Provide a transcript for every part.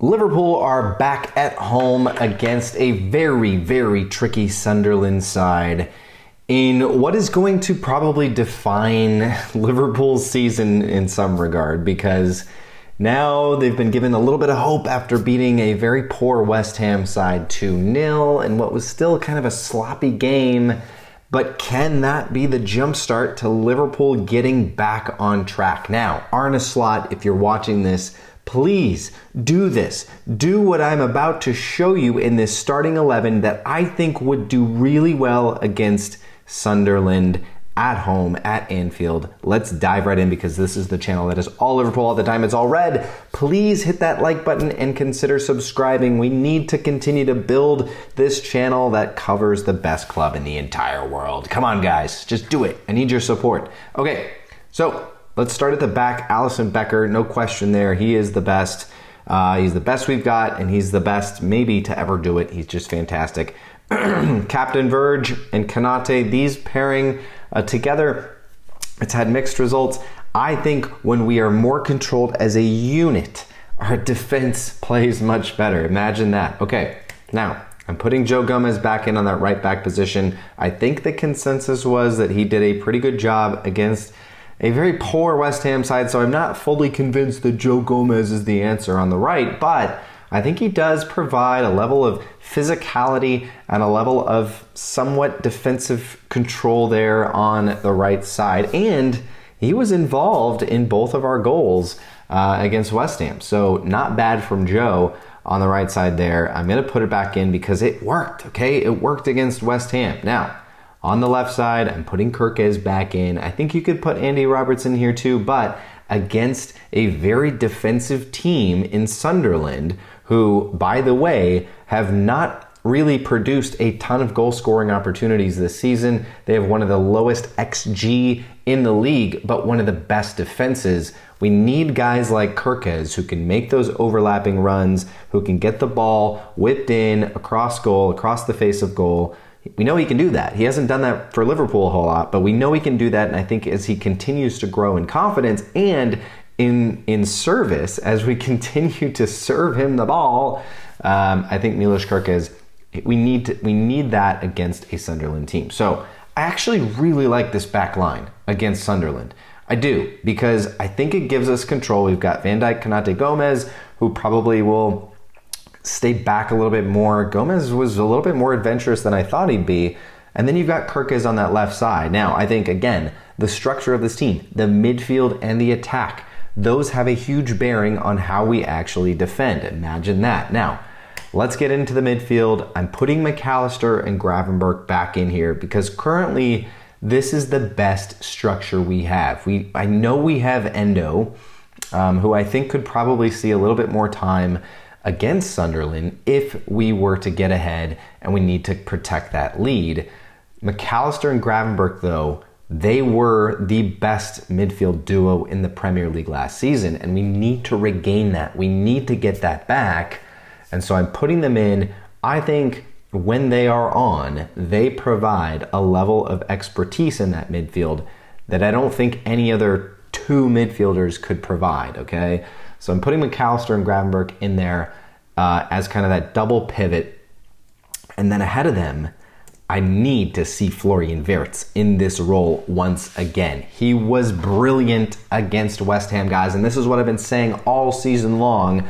Liverpool are back at home against a very, very tricky Sunderland side in what is going to probably define Liverpool's season in some regard, because now they've been given a little bit of hope after beating a very poor West Ham side 2-0 in what was still kind of a sloppy game. But can that be the jumpstart to Liverpool getting back on track? Now, arneslot, if you're watching this, please do this. Do what I'm about to show you in this starting 11 that I think would do really well against Sunderland at home at Anfield. Let's dive right in, because this is the channel that is all Liverpool all the time. It's all red. Please hit that like button and consider subscribing. We need to continue to build this channel that covers the best club in the entire world. Come on, guys, just do it. I need your support. Okay, so let's start at the back. Alisson Becker, no question there. He is the best. He's the best we've got, and he's the best maybe to ever do it. He's just fantastic. Captain Verge and Konate, these pairing together, it's had mixed results. I think when we are more controlled as a unit, our defense plays much better. Imagine that. Okay, now I'm putting Joe Gomez back in on that right back position. I think the consensus was that he did a pretty good job against a very poor West Ham side, so I'm not fully convinced that Joe Gomez is the answer on the right, but I think he does provide a level of physicality and a level of somewhat defensive control there on the right side. And he was involved in both of our goals against West Ham. So not bad from Joe on the right side there. I'm going to put it back in because it worked, okay? It worked against West Ham. Now, on the left side, I'm putting Kirkes back in. I think you could put Andy Robertson here too, but against a very defensive team in Sunderland, who, by the way, have not really produced a ton of goal-scoring opportunities this season. They have one of the lowest XG in the league, but one of the best defenses. We need guys like Kirkes who can make those overlapping runs, who can get the ball whipped in across goal, across the face of goal. We know he can do that. He hasn't done that for Liverpool a whole lot, but we know he can do that, and I think as he continues to grow in confidence and in service, as we continue to serve him the ball, I think Milos Kirkes, we need that against a Sunderland team. So I actually really like this back line against Sunderland. I do, because I think it gives us control. We've got Van Dijk, Konate, Gomez, who probably will stay back a little bit more. Gomez was a little bit more adventurous than I thought he'd be. And then you've got Kirkes on that left side. Now, I think, again, the structure of this team, the midfield and the attack, those have a huge bearing on how we actually defend. Imagine that. Now, let's get into the midfield. I'm putting McAllister and Gravenberch back in here because currently this is the best structure we have. I know we have Endo, who I think could probably see a little bit more time against Sunderland if we were to get ahead and we need to protect that lead. McAllister and Gravenberch, though, they were the best midfield duo in the Premier League last season, and we need to regain that. We need to get that back, and so I'm putting them in. I think when they are on, they provide a level of expertise in that midfield that I don't think any other two midfielders could provide, okay? So I'm putting McAllister and Gravenberch in there as kind of that double pivot, and then ahead of them, I need to see Florian Wirtz in this role once again. He was brilliant against West Ham, guys, and this is what I've been saying all season long.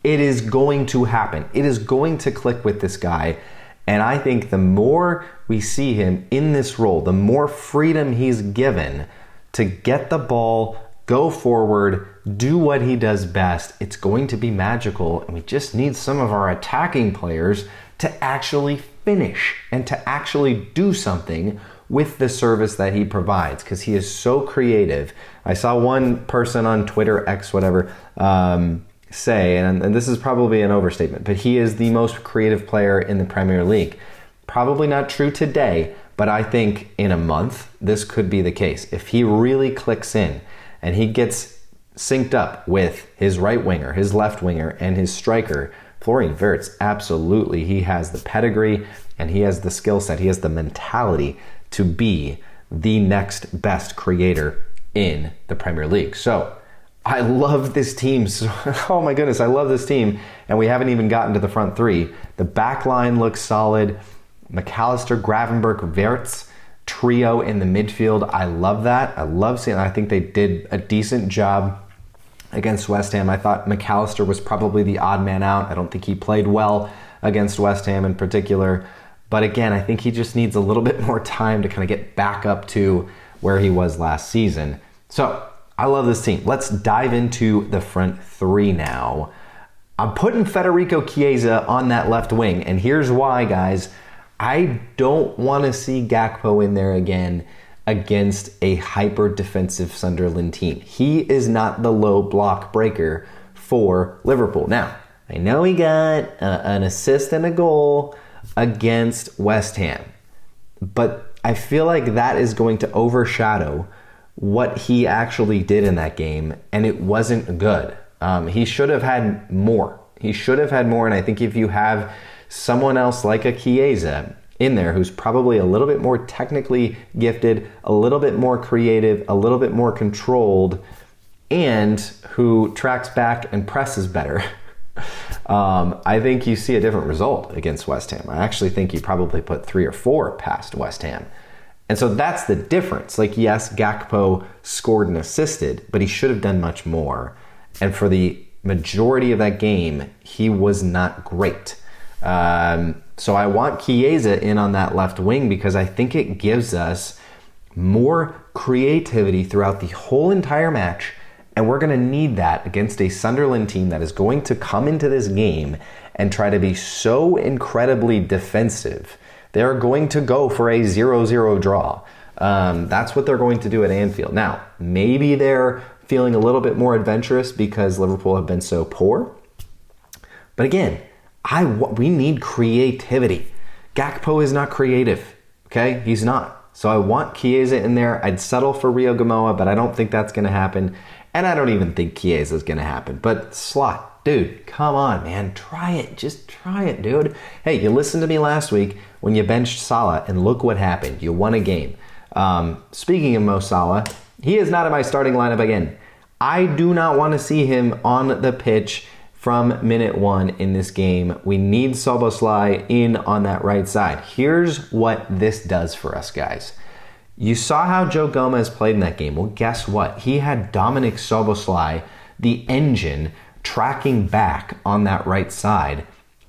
It is going to happen. It is going to click with this guy, and I think the more we see him in this role, the more freedom he's given to get the ball, go forward, do what he does best. It's going to be magical, and we just need some of our attacking players to actually finish and to actually do something with the service that he provides, because he is so creative. I saw one person on Twitter, X, whatever, say, and this is probably an overstatement, but he is the most creative player in the Premier League. Probably not true today, but I think in a month, this could be the case. If he really clicks in and he gets synced up with his right winger, his left winger, and his striker, Florian Wirtz, absolutely, he has the pedigree and he has the skill set, he has the mentality to be the next best creator in the Premier League. So I love this team. Oh my goodness, I love this team. And we haven't even gotten to the front three. The back line looks solid. McAllister, Gravenberch, Wirtz trio in the midfield. I love that. I love seeing. I think they did a decent job against West Ham. I thought McAllister was probably the odd man out. I don't think he played well against West Ham in particular. But again, I think he just needs a little bit more time to kind of get back up to where he was last season. So I love this team. Let's dive into the front three now. I'm putting Federico Chiesa on that left wing, and here's why, guys. I don't want to see Gakpo in there again against a hyper-defensive Sunderland team. He is not the low block breaker for Liverpool. Now, I know he got an assist and a goal against West Ham, but I feel like that is going to overshadow what he actually did in that game, and it wasn't good. He should have had more. He should have had more, and I think if you have someone else like a Chiesa in there who's probably a little bit more technically gifted, a little bit more creative, a little bit more controlled, and who tracks back and presses better, I think you see a different result against West Ham. I actually think you probably put 3 or 4 past West Ham. And so that's the difference. Like, yes, Gakpo scored and assisted, but he should have done much more. And for the majority of that game, he was not great. So I want Chiesa in on that left wing because I think it gives us more creativity throughout the whole entire match. And we're going to need that against a Sunderland team that is going to come into this game and try to be so incredibly defensive. They're going to go for a 0-0 draw. That's what they're going to do at Anfield. Now, maybe they're feeling a little bit more adventurous because Liverpool have been so poor. But again, we need creativity. Gakpo is not creative, okay? He's not. So I want Chiesa in there. I'd settle for Rio Gamoa, but I don't think that's going to happen. And I don't even think Chiesa is going to happen. But Slot, dude, come on, man. Try it. Just try it, dude. Hey, you listened to me last week when you benched Salah, and look what happened. You won a game. Speaking of Mo Salah, he is not in my starting lineup again. I do not want to see him on the pitch from minute 1 in this game. We need Szoboszlai in on that right side. Here's what this does for us, guys. You saw how Joe Gomez played in that game. Well, guess what? He had Dominic Szoboszlai, the engine, tracking back on that right side.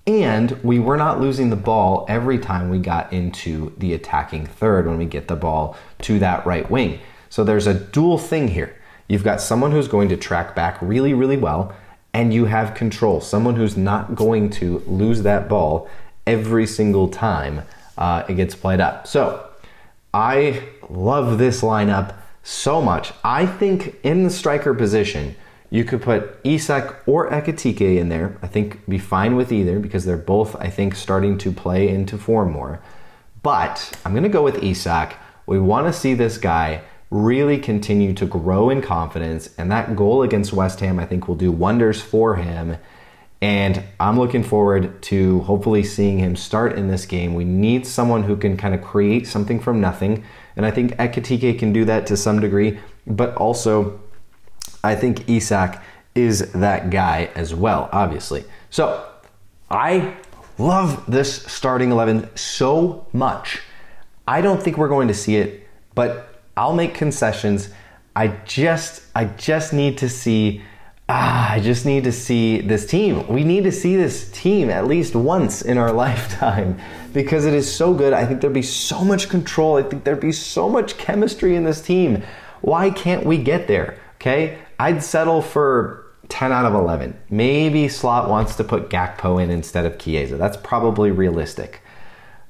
And we were not losing the ball every time we got into the attacking third when we get the ball to that right wing. So there's a dual thing here. You've got someone who's going to track back really, really well, and you have control. Someone who's not going to lose that ball every single time it gets played up. So I love this lineup so much. I think in the striker position, you could put Isak or Ekitike in there. I think be fine with either because they're both, I think, starting to play into form more. But I'm going to go with Isak. We want to see this guy really continue to grow in confidence, and that goal against West Ham I think will do wonders for him, and I'm looking forward to hopefully seeing him start in this game. We need someone who can kind of create something from nothing, and I think Ekitike can do that to some degree, but also I think Isak is that guy as well, obviously. So I love this starting 11 so much. I don't think we're going to see it, but I'll make concessions. I just need to see this team. We need to see this team at least once in our lifetime because it is so good. I think there'd be so much control. I think there'd be so much chemistry in this team. Why can't we get there? Okay? I'd settle for 10 out of 11. Maybe Slot wants to put Gakpo in instead of Chiesa. That's probably realistic.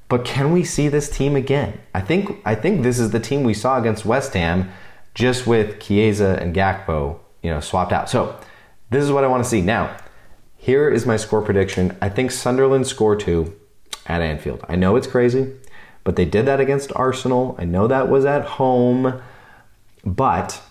But can we see this team again? I think this is the team we saw against West Ham, just with Chiesa and Gakpo, swapped out. So this is what I want to see. Now, here is my score prediction. I think Sunderland score 2 at Anfield. I know it's crazy, but they did that against Arsenal. I know that was at home, but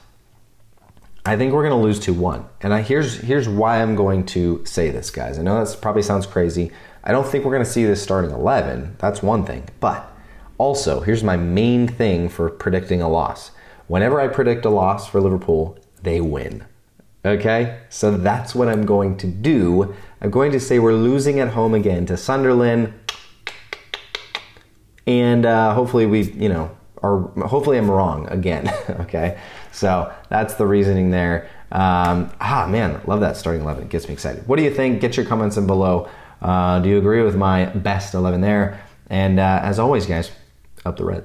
I think we're going to lose 2-1. And here's why I'm going to say this, guys. I know that probably sounds crazy. I don't think we're going to see this starting 11. That's one thing. But also, here's my main thing for predicting a loss. Whenever I predict a loss for Liverpool, they win. Okay, so that's what I'm going to do. I'm going to say we're losing at home again to Sunderland. And hopefully hopefully I'm wrong again. Okay, so that's the reasoning there. Man, love that starting 11. It gets me excited. What do you think? Get your comments in below. Do you agree with my best 11 there? And as always, guys, up the Reds.